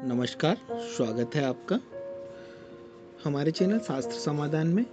नमस्कार, स्वागत है आपका हमारे चैनल शास्त्र समाधान में।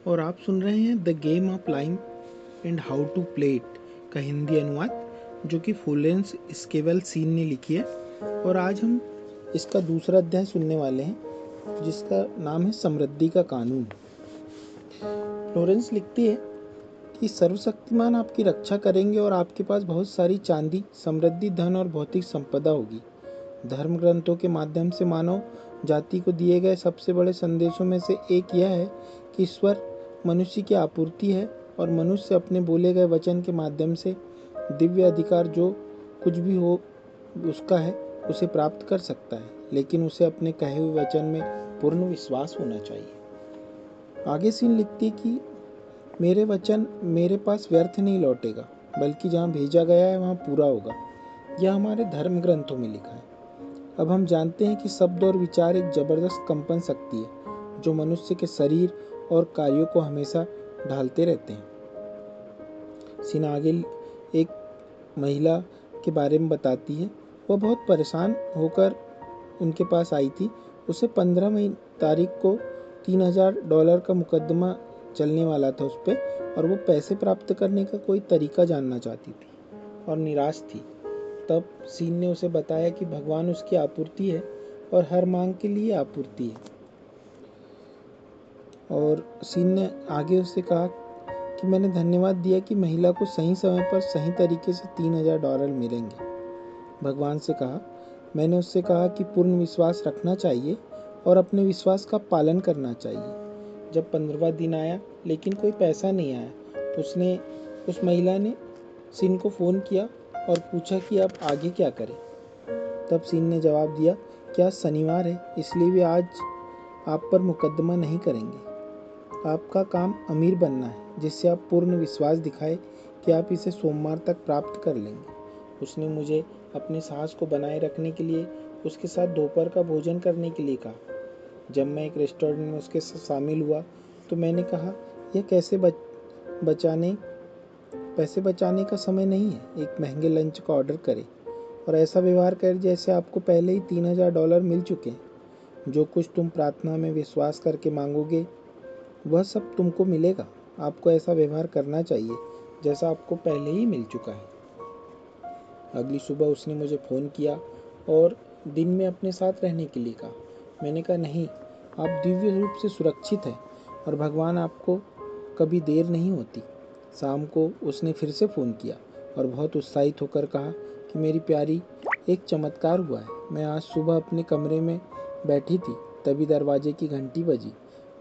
और आप सुन रहे हैं the game of life and how to play it का हिंदी अनुवाद, जो कि फ्लोरेंस स्केवेल सीन ने लिखी है। और आज हम इसका दूसरा अध्याय सुनने वाले हैं, जिसका नाम है समृद्धि का कानून। फ्लोरेंस लिखती है कि सर्वशक्तिमान आपकी रक्षा करेंगे और आपके पास बहुत सारी चांदी, समृद्धि, धन और भौतिक संपदा होगी। धर्म ग्रंथों के माध्यम से मानव जाति को दिए गए सबसे बड़े संदेशों में से एक यह है कि ईश्वर मनुष्य की आपूर्ति है और मनुष्य अपने बोले गए वचन के माध्यम से दिव्य अधिकार, जो कुछ भी हो उसका है, उसे प्राप्त कर सकता है। लेकिन उसे अपने कहे हुए वचन में पूर्ण विश्वास होना चाहिए। आगे सीन लिखती कि मेरे वचन मेरे पास व्यर्थ नहीं लौटेगा, बल्कि जहाँ भेजा गया है वहाँ पूरा होगा। यह हमारे धर्म ग्रंथों में लिखा है। अब हम जानते हैं कि शब्द और विचार एक जबरदस्त कंपन शक्ति है, जो मनुष्य के शरीर और कार्यों को हमेशा ढालते रहते हैं। सीन आगे एक महिला के बारे में बताती है। वह बहुत परेशान होकर उनके पास आई थी। उसे 15 तारीख को $3000 का मुकदमा चलने वाला था उस पर, और वो पैसे प्राप्त करने का कोई तरीका जानना चाहती थी और निराश थी। तब सीन ने उसे बताया कि भगवान उसकी आपूर्ति है और हर मांग के लिए आपूर्ति है। और सीन ने आगे उससे कहा कि मैंने धन्यवाद दिया कि महिला को सही समय पर सही तरीके से $3000 मिलेंगे। भगवान से कहा, मैंने उससे कहा कि पूर्ण विश्वास रखना चाहिए और अपने विश्वास का पालन करना चाहिए। जब 15वां दिन आया लेकिन कोई पैसा नहीं आया, उस महिला ने सीन को फ़ोन किया और पूछा कि अब आगे क्या करें। तब सीन ने जवाब दिया कि आज शनिवार है, इसलिए वे आज आप पर मुकदमा नहीं करेंगे। आपका काम अमीर बनना है, जिससे आप पूर्ण विश्वास दिखाए कि आप इसे सोमवार तक प्राप्त कर लेंगे। उसने मुझे अपने साहस को बनाए रखने के लिए उसके साथ दोपहर का भोजन करने के लिए कहा। जब मैं एक रेस्टोरेंट में उसके साथ शामिल हुआ तो मैंने कहा, यह पैसे बचाने का समय नहीं है। एक महंगे लंच का ऑर्डर करें और ऐसा व्यवहार करें जैसे आपको पहले ही $3000 मिल चुके हैं। जो कुछ तुम प्रार्थना में विश्वास करके मांगोगे, वह सब तुमको मिलेगा। आपको ऐसा व्यवहार करना चाहिए जैसा आपको पहले ही मिल चुका है। अगली सुबह उसने मुझे फ़ोन किया और दिन में अपने साथ रहने के लिए कहा। मैंने कहा, नहीं, आप दिव्य रूप से सुरक्षित हैं और भगवान आपको कभी देर नहीं होती। शाम को उसने फिर से फ़ोन किया और बहुत उत्साहित होकर कहा कि मेरी प्यारी, एक चमत्कार हुआ है। मैं आज सुबह अपने कमरे में बैठी थी, तभी दरवाजे की घंटी बजी।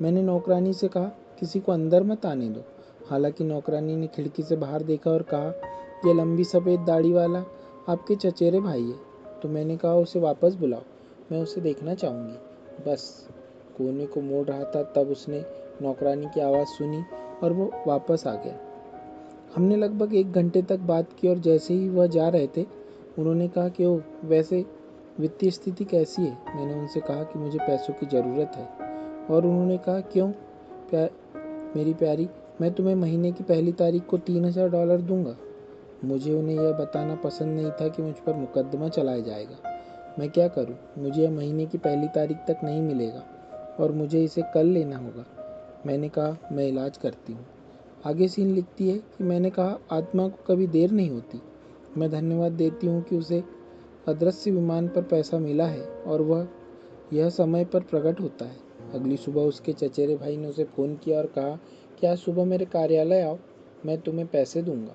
मैंने नौकरानी से कहा, किसी को अंदर मत आने दो। हालांकि नौकरानी ने खिड़की से बाहर देखा और कहा, यह लंबी सफ़ेद दाढ़ी वाला आपके चचेरे भाई है। तो मैंने कहा, उसे वापस बुलाओ, मैं उसे देखना चाहूँगी। बस कोने को मोड़ रहा था, तब उसने नौकरानी की आवाज़ सुनी और वो वापस आ गया। हमने लगभग 1 घंटे तक बात की और जैसे ही वह जा रहे थे, उन्होंने कहा कि ओह, वैसे वित्तीय स्थिति कैसी है। मैंने उनसे कहा कि मुझे पैसों की ज़रूरत है, और उन्होंने कहा, क्यों मेरी प्यारी, मैं तुम्हें महीने की पहली तारीख को $3000 दूंगा। मुझे उन्हें यह बताना पसंद नहीं था कि मुझ पर मुकदमा चलाया जाएगा। मैं क्या करूं? मुझे यह महीने की पहली तारीख तक नहीं मिलेगा और मुझे इसे कल लेना होगा। मैंने कहा, मैं इलाज करती हूँ। आगे सीन लिखती है कि मैंने कहा, आत्मा को कभी देर नहीं होती। मैं धन्यवाद देती हूँ कि उसे अदृश्य विमान पर पैसा मिला है और वह यह समय पर प्रकट होता है। अगली सुबह उसके चचेरे भाई ने उसे फ़ोन किया और कहा कि आज सुबह मेरे कार्यालय आओ, मैं तुम्हें पैसे दूंगा।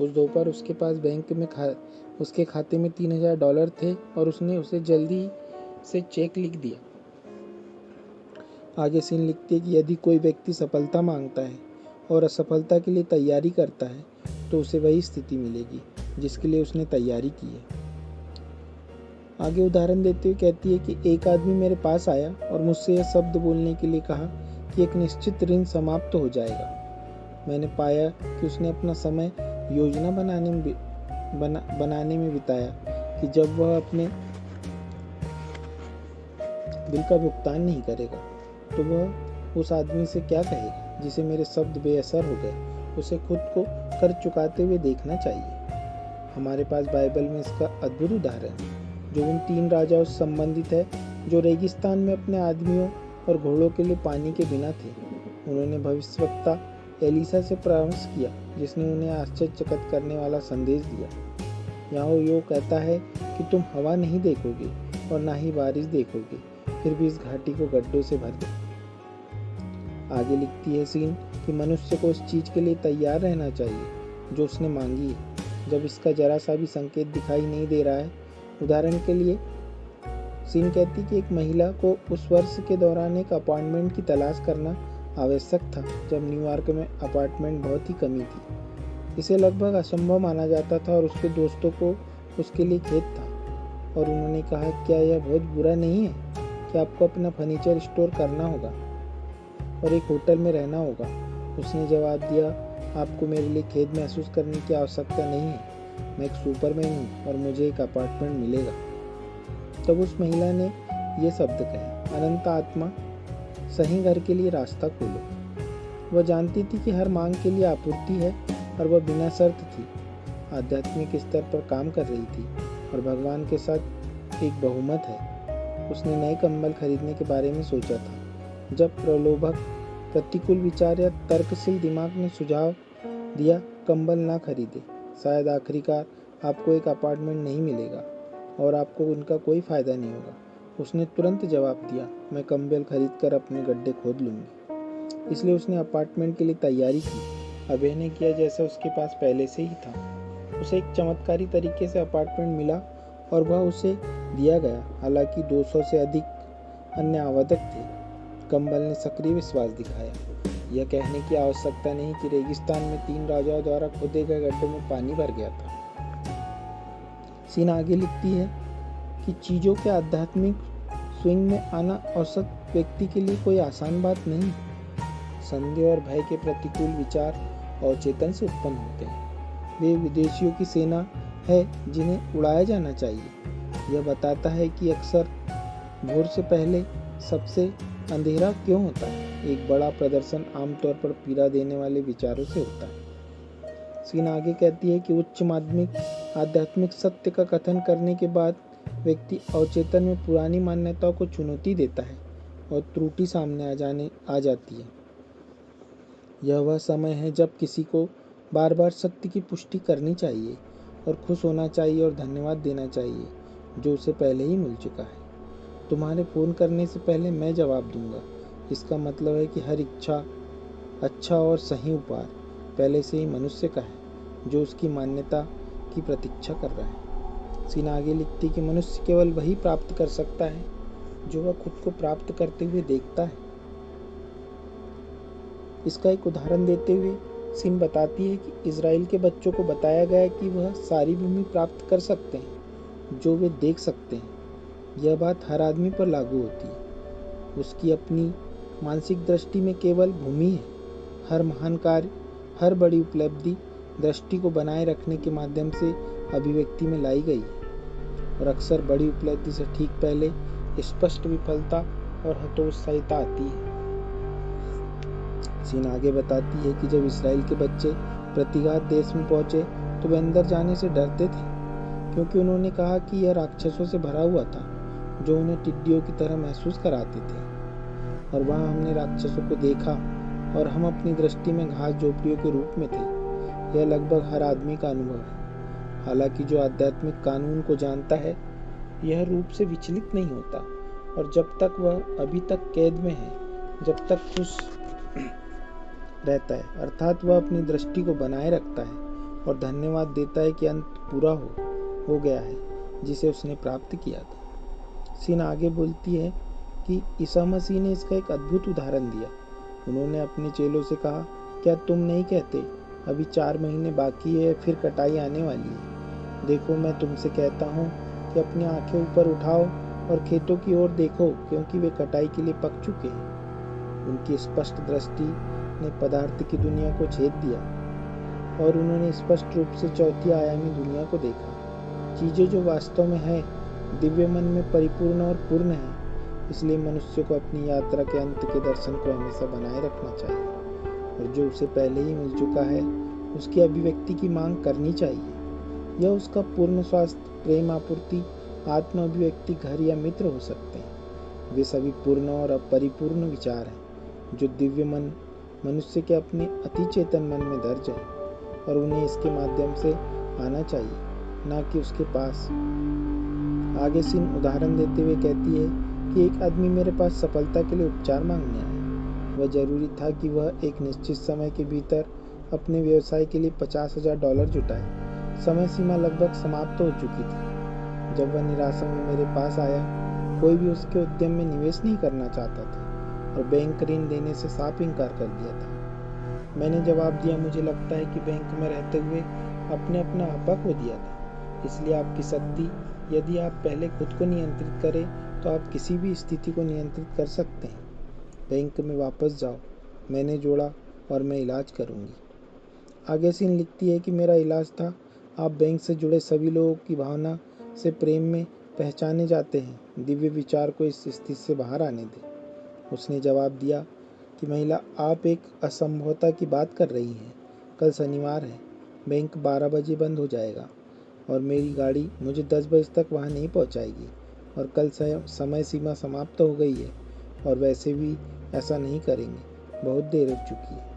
उस दोपहर उसके पास बैंक में उसके खाते में $3000 थे और उसने उसे जल्दी से चेक लिख दिया। आगे सीन लिखती है कि यदि कोई व्यक्ति सफलता मांगता है और असफलता के लिए तैयारी करता है, तो उसे वही स्थिति मिलेगी जिसके लिए उसने तैयारी की है। आगे उदाहरण देते हुए कहती है कि एक आदमी मेरे पास आया और मुझसे यह शब्द बोलने के लिए कहा कि एक निश्चित ऋण समाप्त हो जाएगा। मैंने पाया कि उसने अपना समय योजना बनाने में बिताया कि जब वह अपने बिल का भुगतान नहीं करेगा तो वह उस आदमी से क्या कहेगा जिसे मेरे शब्द बेअसर हो गए। उसे खुद को कर्ज चुकाते हुए देखना चाहिए। हमारे पास बाइबल में इसका अद्भुत उदाहरण है। जो उन 3 राजाओं से संबंधित है जो रेगिस्तान में अपने आदमियों और घोड़ों के लिए पानी के बिना थे। उन्होंने भविष्यवक्ता एलिसा से परामर्श किया, जिसने उन्हें आश्चर्यचकित करने वाला संदेश दिया। यहाँ यो कहता है कि तुम हवा नहीं देखोगे और ना ही बारिश देखोगे, फिर भी इस घाटी को गड्ढों से भर दो। आगे लिखती है सीन कि मनुष्य को उस चीज के लिए तैयार रहना चाहिए जो उसने मांगी है, जब इसका जरा सा भी संकेत दिखाई नहीं दे रहा है। उदाहरण के लिए सीन कहती कि एक महिला को उस वर्ष के दौरान एक अपार्टमेंट की तलाश करना आवश्यक था जब न्यूयॉर्क में अपार्टमेंट बहुत ही कमी थी। इसे लगभग असंभव माना जाता था और उसके दोस्तों को उसके लिए खेद था। और उन्होंने कहा, क्या यह बहुत बुरा नहीं है कि आपको अपना फर्नीचर स्टोर करना होगा और एक होटल में रहना होगा? उसने जवाब दिया, आपको मेरे लिए खेद महसूस करने की आवश्यकता नहीं है। मैं एक सुपरमैन हूँ और मुझे एक अपार्टमेंट मिलेगा। तब उस महिला ने ये शब्द कहे, अनंत आत्मा, सही घर के लिए रास्ता खोलो। वह जानती थी कि हर मांग के लिए आपूर्ति है और वह बिना शर्त थी, आध्यात्मिक स्तर पर काम कर रही थी और भगवान के साथ एक बहुमत है। उसने नए कंबल खरीदने के बारे में सोचा था जब प्रलोभक प्रतिकूल विचार या तर्कशील दिमाग ने सुझाव दिया, कंबल ना खरीदे, शायद आखिरकार आपको एक अपार्टमेंट नहीं मिलेगा और आपको उनका कोई फायदा नहीं होगा। उसने तुरंत जवाब दिया, मैं कंबल खरीदकर अपने गड्ढे खोद लूंगी। इसलिए उसने अपार्टमेंट के लिए तैयारी की, अभिनय किया जैसा उसके पास पहले से ही था। उसे एक चमत्कारी तरीके से अपार्टमेंट मिला और वह उसे दिया गया, हालांकि 200 से अधिक अन्य आवेदक थे। कंबल ने सक्रिय विश्वास दिखाया। यह कहने की आवश्यकता नहीं कि रेगिस्तान में 3 राजाओं द्वारा खोदे गए गड्ढे में पानी भर गया था। सीन आगे लिखती है कि चीज़ों के आध्यात्मिक स्विंग में आना औसत व्यक्ति के लिए कोई आसान बात नहीं। संदेह और भय के प्रतिकूल विचार और चेतन से उत्पन्न होते हैं। वे विदेशियों की सेना है जिन्हें उड़ाया जाना चाहिए। यह बताता है कि अक्सर भोर से पहले सबसे अंधेरा क्यों होता है। एक बड़ा प्रदर्शन आमतौर पर पीड़ा देने वाले विचारों से होता है। सीन आगे कहती है कि उच्च माध्यमिक आध्यात्मिक सत्य का कथन करने के बाद व्यक्ति अवचेतन में पुरानी मान्यताओं को चुनौती देता है और त्रुटि सामने आ जाती है। यह वह समय है जब किसी को बार बार सत्य की पुष्टि करनी चाहिए और खुश होना चाहिए और धन्यवाद देना चाहिए जो उसे पहले ही मिल चुका है। तुम्हारे फ़ोन करने से पहले मैं जवाब दूंगा। इसका मतलब है कि हर इच्छा अच्छा और सही उपहार पहले से ही मनुष्य का है जो उसकी मान्यता की प्रतीक्षा कर रहा है। सीन आगे लिखती कि मनुष्य केवल वही प्राप्त कर सकता है जो वह खुद को प्राप्त करते हुए देखता है। इसका एक उदाहरण देते हुए सीन बताती है कि इज़राइल के बच्चों को बताया गया कि वह सारी भूमि प्राप्त कर सकते हैं जो वे देख सकते हैं। यह बात हर आदमी पर लागू होती है। उसकी अपनी मानसिक दृष्टि में केवल भूमि है। हर महान कार्य, हर बड़ी उपलब्धि दृष्टि को बनाए रखने के माध्यम से अभिव्यक्ति में लाई गई और अक्सर बड़ी उपलब्धि से ठीक पहले स्पष्ट विफलता और हतोत्साहिता आती है। सीन आगे बताती है कि जब इस्राएल के बच्चे प्रतिघात देश में पहुंचे तो वे अंदर जाने से डरते थे क्योंकि उन्होंने कहा कि यह राक्षसों से भरा हुआ था जो उन्हें टिड्डियों की तरह महसूस कराते थे। और वहाँ हमने राक्षसों को देखा और हम अपनी दृष्टि में घास झोपड़ियों के रूप में थे। यह लगभग हर आदमी का अनुभव है। हालांकि जो आध्यात्मिक कानून को जानता है यह रूप से विचलित नहीं होता और जब तक वह अभी तक कैद में है, जब तक खुश रहता है, अर्थात वह अपनी दृष्टि को बनाए रखता है और धन्यवाद देता है कि अंत पूरा हो गया है जिसे उसने प्राप्त किया था। सीन आगे बोलती है कि ईसा मसीह ने इसका एक अद्भुत उदाहरण दिया। उन्होंने अपने चेलों से कहा, क्या तुम नहीं कहते अभी 4 महीने बाकी है, फिर कटाई आने वाली है। देखो मैं तुमसे कहता हूँ कि अपनी आंखें ऊपर उठाओ और खेतों की ओर देखो क्योंकि वे कटाई के लिए पक चुके हैं। उनकी स्पष्ट दृष्टि ने पदार्थ की दुनिया को छेद दिया और उन्होंने स्पष्ट रूप से चौथी आयामी दुनिया को देखा। चीज़ें जो वास्तव में है दिव्य मन में परिपूर्ण और पूर्ण है। इसलिए मनुष्य को अपनी यात्रा के अंत के दर्शन को हमेशा बनाए रखना चाहिए और जो उसे पहले ही मिल चुका है उसकी अभिव्यक्ति की मांग करनी चाहिए। यह उसका पूर्ण स्वास्थ्य, प्रेम, आपूर्ति आत्म अभिव्यक्ति घर या मित्र हो सकते हैं। वे सभी पूर्ण और अपरिपूर्ण विचार हैं जो दिव्य मन मनुष्य के अपने अति चेतन मन में दर्ज है और उन्हें इसके माध्यम से आना चाहिए, ना कि उसके पास। आगे सीन उदाहरण देते हुए कहती है कि एक आदमी मेरे पास सफलता के लिए उपचार मांगने आया। वह जरूरी था कि वह एक निश्चित समय के भीतर अपने व्यवसाय के लिए $50,000 जुटाए। समय सीमा लगभग समाप्त हो चुकी थी। जब वह निराशा में मेरे पास आया, कोई भी उसके उद्यम में निवेश नहीं करना चाहता था और बैंक ऋण देने से साफ इनकार कर दिया था। मैंने जवाब दिया, मुझे लगता है कि बैंक में रहते हुए आपने अपना आपा खो दिया था। इसलिए आपकी शक्ति, यदि आप पहले खुद को नियंत्रित करें तो आप किसी भी स्थिति को नियंत्रित कर सकते हैं। बैंक में वापस जाओ, मैंने जोड़ा, और मैं इलाज करूंगी। आगे सीन लिखती है कि मेरा इलाज था। आप बैंक से जुड़े सभी लोगों की भावना से प्रेम में पहचाने जाते हैं। दिव्य विचार को इस स्थिति से बाहर आने दें। उसने जवाब दिया कि महिला, आप एक असंभवता की बात कर रही हैं। कल शनिवार है, बैंक 12 बजे बंद हो जाएगा और मेरी गाड़ी मुझे 10 बजे तक वहाँ नहीं पहुँचाएगी और कल समय सीमा समाप्त हो गई है और वैसे भी ऐसा नहीं करेंगे, बहुत देर हो चुकी है।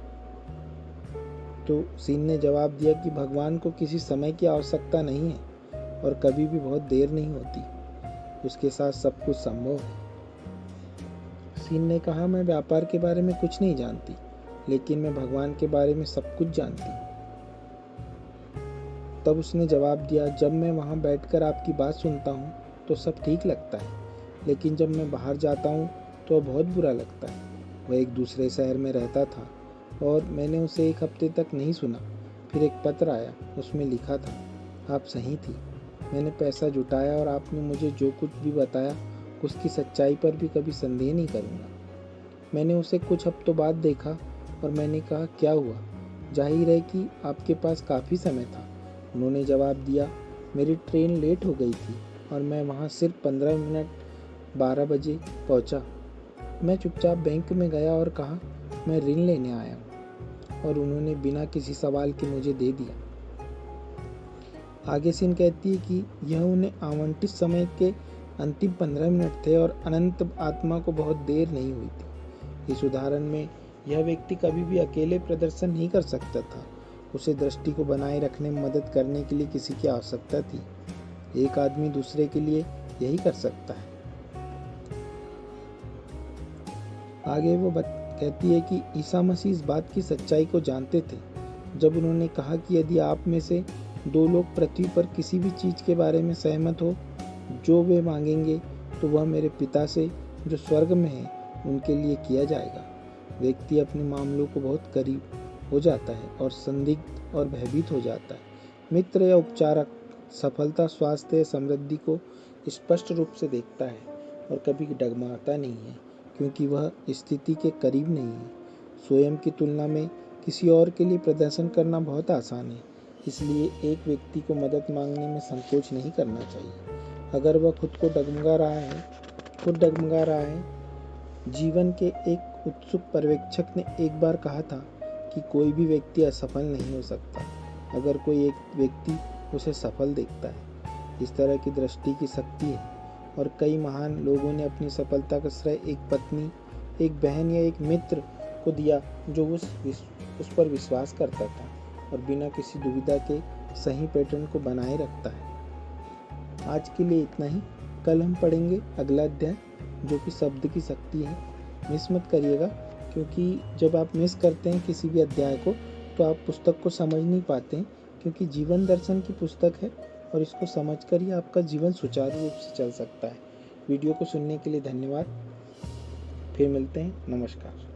तो सीन ने जवाब दिया कि भगवान को किसी समय की आवश्यकता नहीं है और कभी भी बहुत देर नहीं होती। उसके साथ सब कुछ संभव है। सीन ने कहा, मैं व्यापार के बारे में कुछ नहीं जानती, लेकिन मैं भगवान के बारे में सब कुछ जानती हूँ। तब उसने जवाब दिया, जब मैं वहाँ बैठकर आपकी बात सुनता हूँ तो सब ठीक लगता है, लेकिन जब मैं बाहर जाता हूँ तो बहुत बुरा लगता है। वह एक दूसरे शहर में रहता था और मैंने उसे 1 हफ्ते तक नहीं सुना। फिर एक पत्र आया, उसमें लिखा था, आप सही थी। मैंने पैसा जुटाया और आपने मुझे जो कुछ भी बताया उसकी सच्चाई पर भी कभी संदेह नहीं करूँगा। मैंने उसे कुछ हफ्तों बाद देखा और मैंने कहा, क्या हुआ? जाहिर है कि आपके पास काफ़ी समय था। उन्होंने जवाब दिया, मेरी ट्रेन लेट हो गई थी और मैं वहाँ सिर्फ 15 मिनट 12 बजे पहुँचा। मैं चुपचाप बैंक में गया और कहा, मैं ऋण लेने आया हूँ, और उन्होंने बिना किसी सवाल के मुझे दे दिया। आगे सीन कहती है कि यह उन्हें आवंटित समय के अंतिम 15 मिनट थे और अनंत आत्मा को बहुत देर नहीं हुई थी। इस उदाहरण में यह व्यक्ति कभी भी अकेले प्रदर्शन नहीं कर सकता था। उसे दृष्टि को बनाए रखने में मदद करने के लिए किसी की आवश्यकता थी। एक आदमी दूसरे के लिए यही कर सकता है। आगे वो कहती है कि ईसा मसीह इस बात की सच्चाई को जानते थे जब उन्होंने कहा कि यदि आप में से 2 लोग पृथ्वी पर किसी भी चीज़ के बारे में सहमत हो जो वे मांगेंगे तो वह मेरे पिता से जो स्वर्ग में है उनके लिए किया जाएगा। व्यक्ति अपने मामलों को बहुत करीब हो जाता है और संदिग्ध और भयभीत हो जाता है। मित्र या उपचारक सफलता, स्वास्थ्य या समृद्धि को स्पष्ट रूप से देखता है और कभी डगमगाता नहीं है, क्योंकि वह स्थिति के करीब नहीं है। स्वयं की तुलना में किसी और के लिए प्रदर्शन करना बहुत आसान है, इसलिए एक व्यक्ति को मदद मांगने में संकोच नहीं करना चाहिए अगर वह खुद डगमगा रहा है। जीवन के एक उत्सुक पर्यवेक्षक ने एक बार कहा था कि कोई भी व्यक्ति असफल नहीं हो सकता अगर कोई एक व्यक्ति उसे सफल देखता है। इस तरह की दृष्टि की शक्ति है और कई महान लोगों ने अपनी सफलता का श्रेय एक पत्नी, एक बहन या एक मित्र को दिया जो उस पर विश्वास करता था और बिना किसी दुविधा के सही पैटर्न को बनाए रखता है। आज के लिए इतना ही। कल हम पढ़ेंगे अगला अध्याय जो कि शब्द की शक्ति है। मिस मत करिएगा, क्योंकि जब आप मिस करते हैं किसी भी अध्याय को तो आप पुस्तक को समझ नहीं पाते हैं, क्योंकि जीवन दर्शन की पुस्तक है और इसको समझकर ही आपका जीवन सुचारू रूप से चल सकता है। वीडियो को सुनने के लिए धन्यवाद। फिर मिलते हैं। नमस्कार।